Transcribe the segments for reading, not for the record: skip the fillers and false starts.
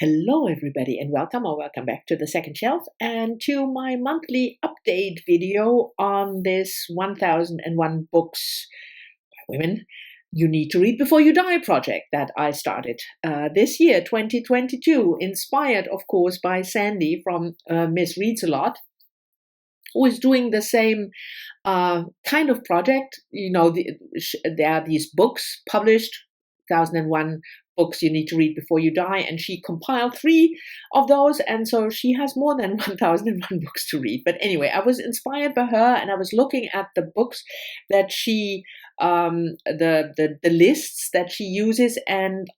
Hello, everybody, and welcome back to the second shelf and to my monthly update video on this 1001 books by women you need to read before you die project that I started this year, 2022, inspired, of course, by Sandy from Miss Reads a Lot, who is doing the same kind of project. You know, there are these books published, 1001 books you need to read before you die, and she compiled 3 of those, and so she has more than 1001 books to read. But anyway, I was inspired by her, and I was looking at the books that she the lists that she uses, and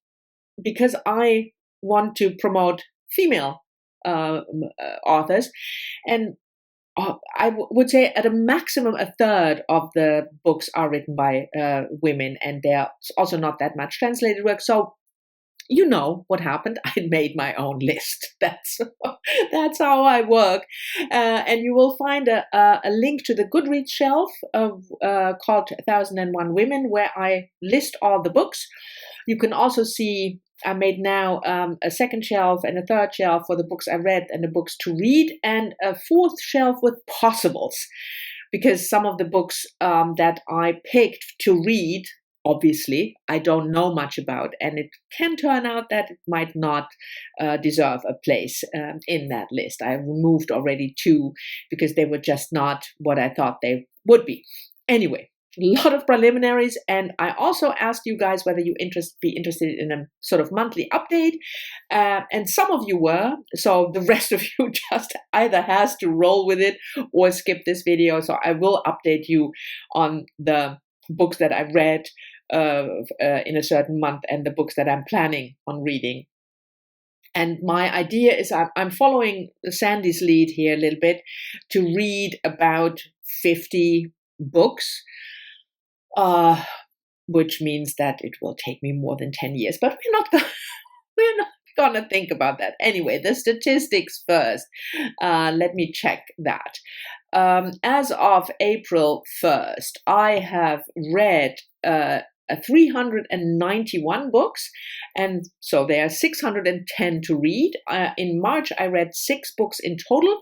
because I want to promote female authors, and I would say at a maximum a third of the books are written by women, and there's also not that much translated work. So you know what happened. I made my own list. That's how I work. And you will find a link to the Goodreads shelf called 1001 Women, where I list all the books. You can also see I made now a second shelf and a third shelf for the books I read and the books to read, and a fourth shelf with possibles, because some of the books that I picked to read, obviously, I don't know much about, and it can turn out that it might not deserve a place in that list. I removed already 2 because they were just not what I thought they would be. Anyway, a lot of preliminaries, and I also asked you guys whether you be interested in a sort of monthly update, and some of you were, so the rest of you just either has to roll with it or skip this video. So I will update you on the books that I read in a certain month and the books that I'm planning on reading. And my idea is I'm following Sandy's lead here a little bit to read about 50 books, which means that it will take me more than 10 years, but we're not gonna think about that. Anyway, the statistics first. Let me check that. As of April 1st, I have read 391 books, and so there are 610 to read. In March, I read 6 books in total,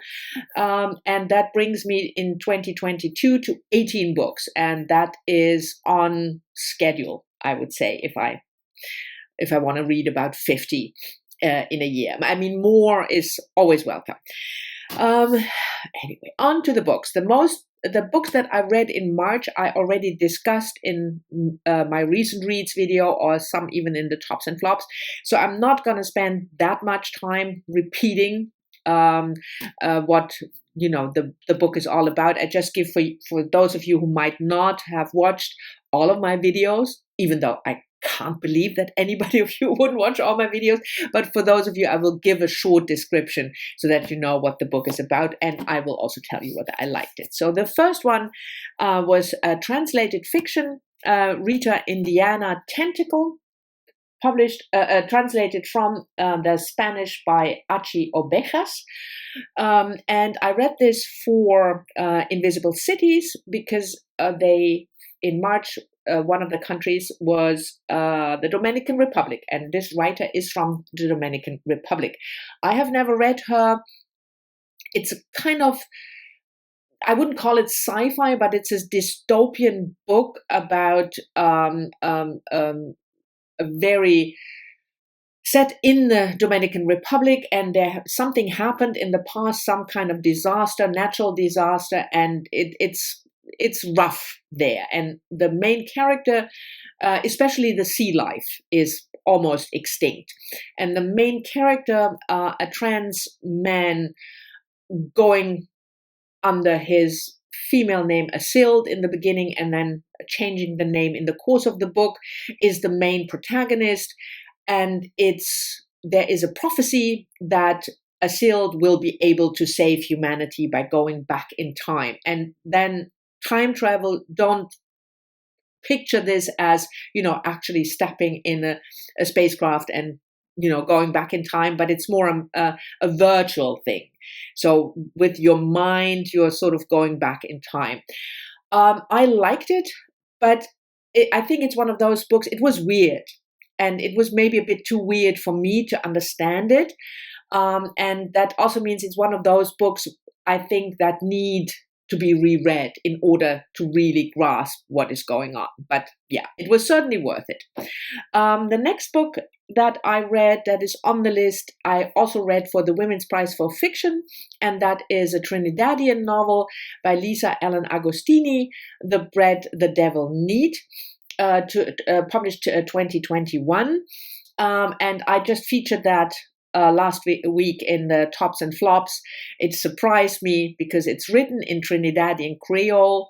and that brings me in 2022 to 18 books, and that is on schedule, I would say, if I want to read about 50 in a year. I mean, more is always welcome. Anyway, on to the books. The books that I read in March, I already discussed in my recent reads video, or some even in the tops and flops. So I'm not going to spend that much time repeating what the book is all about. I just give for those of you who might not have watched all of my videos, even though I can't believe that anybody of you would watch all my videos. But for those of you, I will give a short description so that you know what the book is about, and I will also tell you whether I liked it. So the first one was translated fiction, Rita Indiana Tentacle, published, translated from the Spanish by Achi Obejas. And I read this for Invisible Cities because in March, one of the countries was the Dominican Republic, and this writer is from the Dominican Republic. I have never read her. It's a kind of, I wouldn't call it sci-fi, but it's a dystopian book about a very set in the Dominican Republic, and something happened in the past, some kind of disaster, natural disaster, and it's rough there. And the main character, especially the sea life, is almost extinct. And the main character, a trans man going under his female name Asild in the beginning and then changing the name in the course of the book, is the main protagonist. And there is a prophecy that Asild will be able to save humanity by going back in time. And then time travel, don't picture this as, actually stepping in a spacecraft and, going back in time, but it's more a virtual thing. So with your mind, you're sort of going back in time. I liked it, but I think it's one of those books. It was weird. and it was maybe a bit too weird for me to understand it. And that also means it's one of those books I think that need to be reread in order to really grasp what is going on. But yeah, it was certainly worth it. The next book that I read that is on the list, I also read for the Women's Prize for Fiction, and that is a Trinidadian novel by Lisa Ellen Agostini, The Bread the Devil Need, published 2021. And I just featured that last week in the tops and flops. It surprised me because it's written in Trinidadian Creole.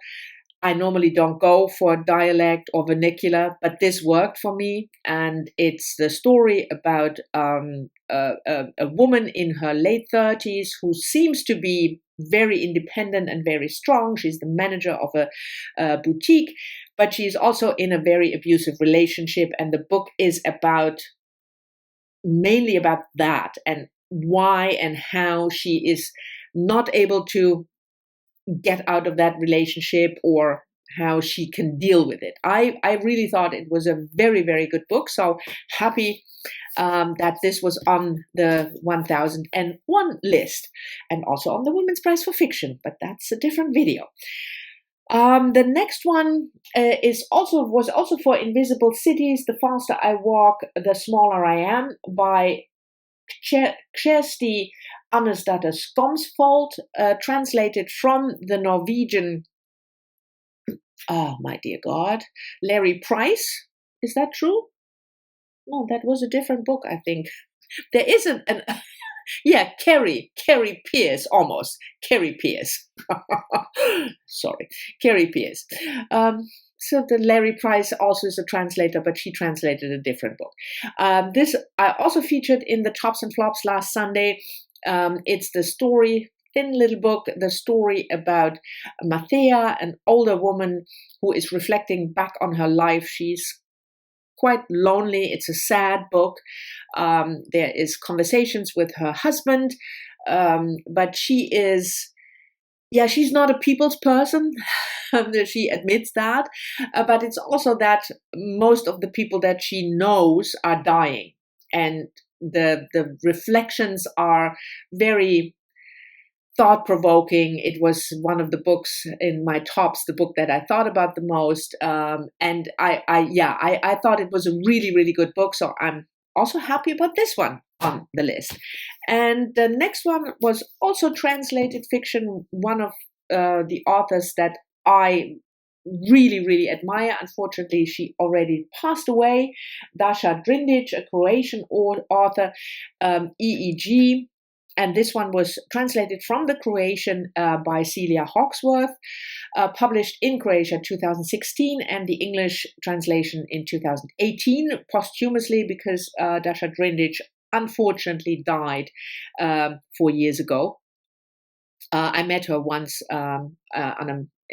I normally don't go for dialect or vernacular, but this worked for me. And it's the story about a woman in her late 30s who seems to be very independent and very strong. She's the manager of a boutique, but she's also in a very abusive relationship. And the book is mainly about that and why and how she is not able to get out of that relationship or how she can deal with it. I really thought it was a very, very good book. So happy that this was on the 1001 list and also on the Women's Prize for Fiction, but that's a different video. The next one was also for Invisible Cities, The Faster I Walk, The Smaller I Am, by Kjersti Annesdatter Skomsvold, translated from the Norwegian, oh my dear God, Leri Price. Is that true? No, that was a different book, I think. There is yeah, Carrie Pierce, almost. Carrie Pierce. Sorry, Carrie Pierce. So the Leri Price also is a translator, but she translated a different book. This I also featured in the tops and flops last Sunday. It's the story, thin little book, the story about Mathea, an older woman who is reflecting back on her life. She's quite lonely. It's a sad book. There is conversations with her husband, but she's not a people's person. She admits that, but it's also that most of the people that she knows are dying, and the reflections are very thought-provoking. It was one of the books in my tops, the book that I thought about the most, and I thought it was a really, really good book. So I'm also happy about this one on the list. And the next one was also translated fiction, one of the authors that I really, really admire. Unfortunately, she already passed away. Dasha Drindic, a Croatian author, EEG. And this one was translated from the Croatian by Celia Hawksworth, published in Croatia 2016, and the English translation in 2018, posthumously, because Dasha Drindic unfortunately died 4 years ago. I met her once in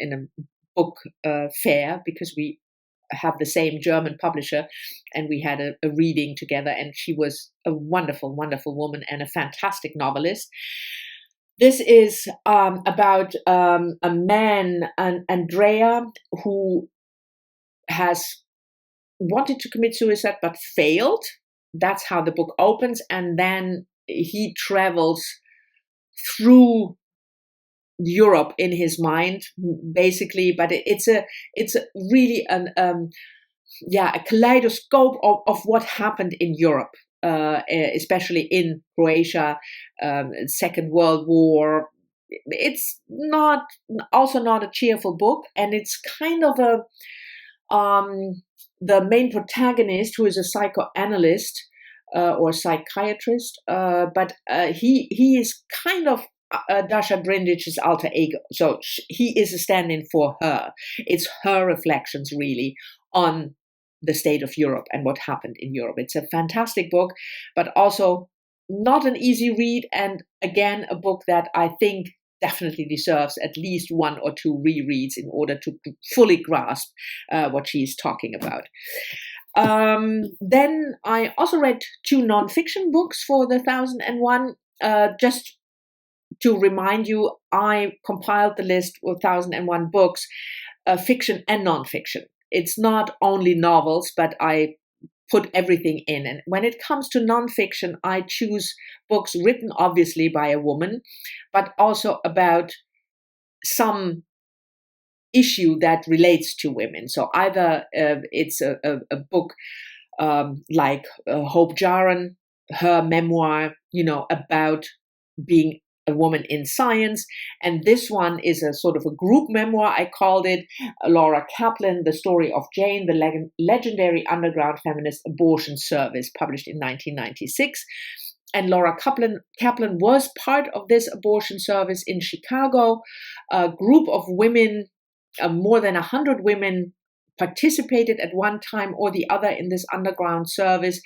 a book fair, because we have the same German publisher, and we had a reading together, and she was a wonderful, wonderful woman and a fantastic novelist. This is about a man, Andrea, who has wanted to commit suicide but failed. That's how the book opens, and then he travels through Europe in his mind, basically. But it's really a kaleidoscope of what happened in Europe, especially in Croatia, Second World War. It's also not a cheerful book, and it's kind of the main protagonist, who is a psychoanalyst or psychiatrist, but he is kind of Dasha Drindic's alter ego. So he is a stand-in for her. It's her reflections, really, on the state of Europe and what happened in Europe. It's a fantastic book, but also not an easy read. And again, a book that I think definitely deserves at least 1 or 2 rereads in order to fully grasp what she's talking about. Then I also read 2 nonfiction books for the 1001. Just to remind you, I compiled the list with 1001 books, fiction and nonfiction. It's not only novels, but I put everything in. And when it comes to nonfiction, I choose books written obviously by a woman, but also about some issue that relates to women. So either it's a book like Hope Jahren, her memoir, about being a woman in science. And this one is a sort of a group memoir, I called it. Laura Kaplan, The Story of Jane, the legendary underground feminist abortion service, published in 1996. And Laura Kaplan was part of this abortion service in Chicago. A group of women, more than 100 women, participated at one time or the other in this underground service.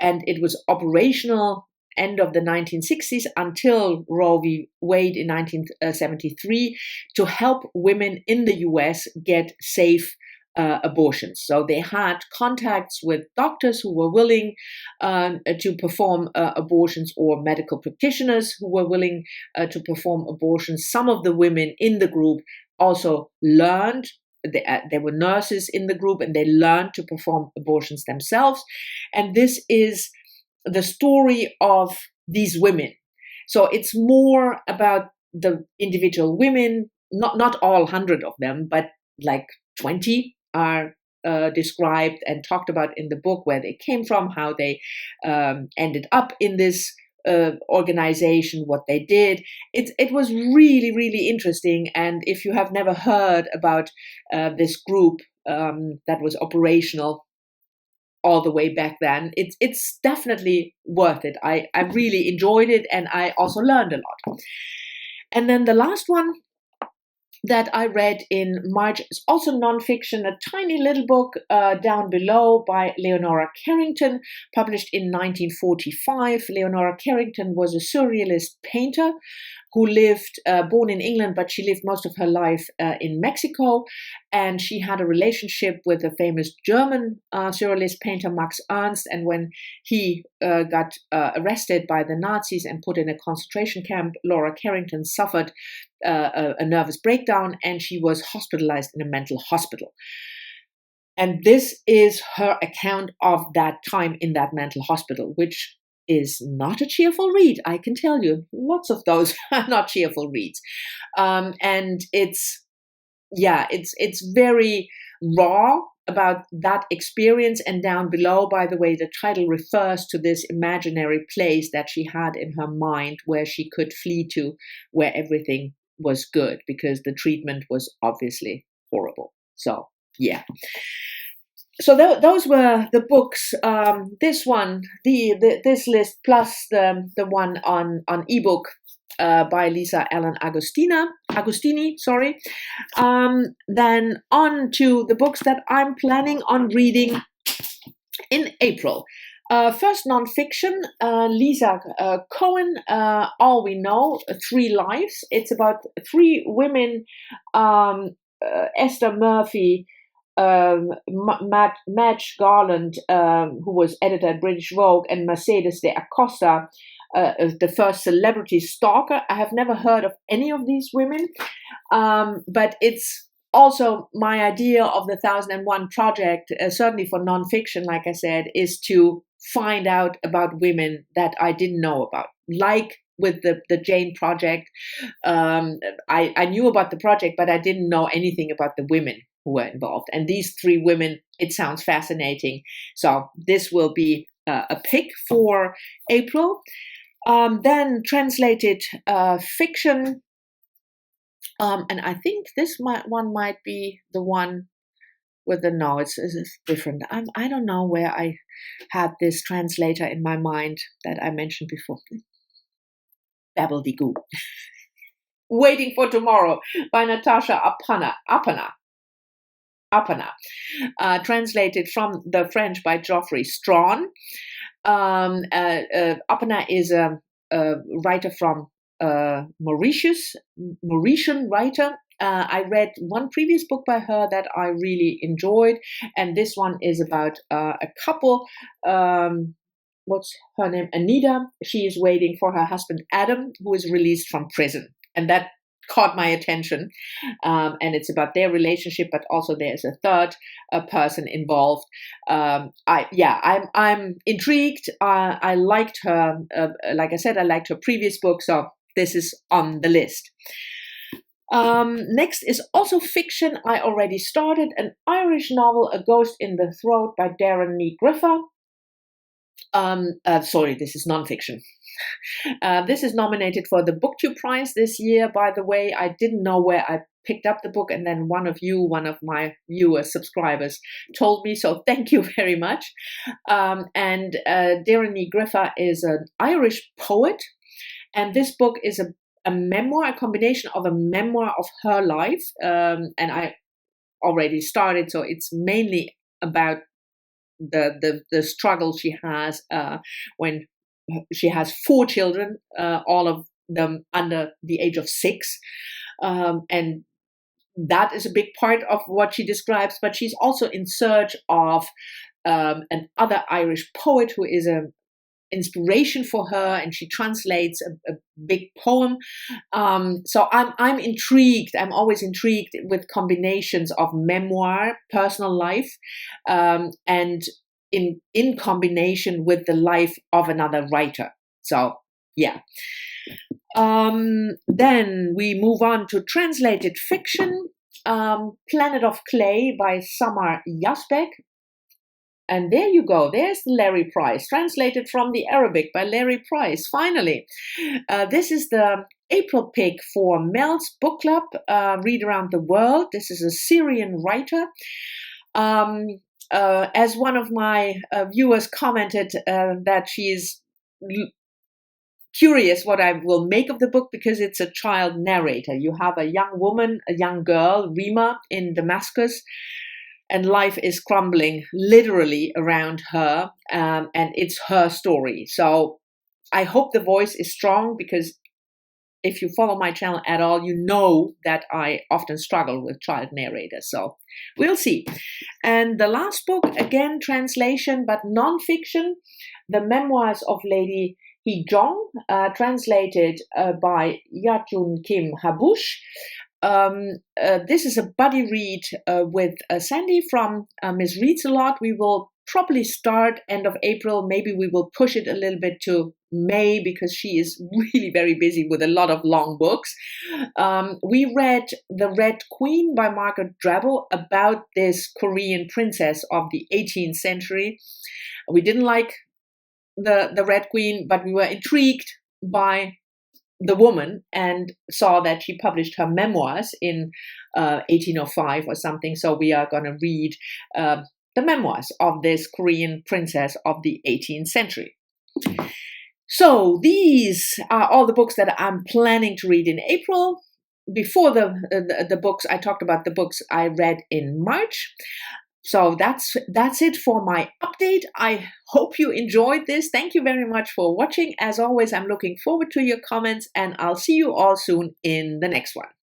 And it was operational end of the 1960s until Roe v. Wade in 1973 to help women in the US get safe abortions. So they had contacts with doctors who were willing to perform abortions, or medical practitioners who were willing to perform abortions. Some of the women in the group also learned. There were nurses in the group, and they learned to perform abortions themselves. And this is the story of these women. So it's more about the individual women, not all 100 of them, but like 20 are described and talked about in the book, where they came from, how they ended up in this organization, what they did. It was really, really interesting. And if you have never heard about this group that was operational all the way back then, it's definitely worth it. I really enjoyed it, and I also learned a lot. And then the last one that I read in March is also nonfiction, a tiny little book, Down Below, by Leonora Carrington, published in 1945. Leonora Carrington was a surrealist painter who lived, born in England, but she lived most of her life in Mexico. And she had a relationship with the famous German surrealist painter Max Ernst. And when he got arrested by the Nazis and put in a concentration camp, Laura Carrington suffered a nervous breakdown, and she was hospitalized in a mental hospital. And this is her account of that time in that mental hospital, which is not a cheerful read, I can tell you. Lots of those are not cheerful reads. And it's very raw about that experience. And Down Below, by the way, the title refers to this imaginary place that she had in her mind where she could flee to, where everything was good, because the treatment was obviously horrible. So, yeah. So those were the books. This one, this list, plus the one on ebook by Lisa Allen Agostini. Sorry. Then on to the books that I'm planning on reading in April. First, nonfiction, Lisa Cohen, All We Know, Three Lives. It's about three women, Esther Murphy, Madge Garland, who was editor at British Vogue, and Mercedes de Acosta, the first celebrity stalker. I have never heard of any of these women, but it's also my idea of the 1001 Project, certainly for nonfiction, like I said, is to find out about women that I didn't know about, like with the Jane Project. I knew about the project, but I didn't know anything about the women who were involved. And these three women, it sounds fascinating. So this will be a pick for April. Then translated fiction. And I think this one might be the one with the, no, it's different. I don't know where I had this translator in my mind that I mentioned before. Babble-de-goo. Waiting for Tomorrow by Natasha Apana. Translated from the French by Geoffrey Strawn. Apana is a writer from Mauritian writer. I read one previous book by her that I really enjoyed, and this one is about a couple. What's her name? Anita. She is waiting for her husband Adam, who is released from prison, and that caught my attention, and it's about their relationship, but also there's a third person involved. I'm intrigued. I liked her. Like I said, I liked her previous book, so this is on the list. Next is also fiction. I already started an Irish novel, A Ghost in the Throat by Leri Price. Sorry, this is nonfiction. This is nominated for the BookTube Prize this year, by the way. I didn't know where I picked up the book, and then one of my viewers, subscribers, told me, so thank you very much. And Leri Price is an Irish poet, and this book is a memoir, a combination of a memoir of her life, and I already started, so it's mainly about the struggle she has when she has 4 children, all of them under the age of 6, and that is a big part of what she describes. But she's also in search of another Irish poet who is an inspiration for her, and she translates a big poem. So I'm intrigued. I'm always intrigued with combinations of memoir, personal life, and in combination with the life of another writer. So yeah. Then we move on to translated fiction. Planet of Clay by Samar Yazbek. And there you go. There's the Leri Price, translated from the Arabic by Leri Price. Finally, this is the April pick for Mel's book club, Read Around the World. This is a Syrian writer. As one of my viewers commented, that she's curious what I will make of the book because it's a child narrator. You have a young woman, a young girl, Rima, in Damascus, and life is crumbling literally around her, and it's her story. So I hope the voice is strong, because if you follow my channel at all, you know that I often struggle with child narrators. So we'll see. And the last book, again, translation, but nonfiction, The Memoirs of Lady Hee-jong, translated by Yachun Kim Habush. This is a buddy read with Sandy from Miss Reads a Lot. We will probably start end of April. Maybe we will push it a little bit to May, because she is really very busy with a lot of long books. We read The Red Queen by Margaret Drabble, about this Korean princess of the 18th century. We didn't like the Red Queen, but we were intrigued by the woman and saw that she published her memoirs in 1805 or something. So we are going to read the memoirs of this Korean princess of the 18th century. So these are all the books that I'm planning to read in April. Before the books, I talked about the books I read in March. So that's it for my update. I hope you enjoyed this. Thank you very much for watching. As always, I'm looking forward to your comments, and I'll see you all soon in the next one.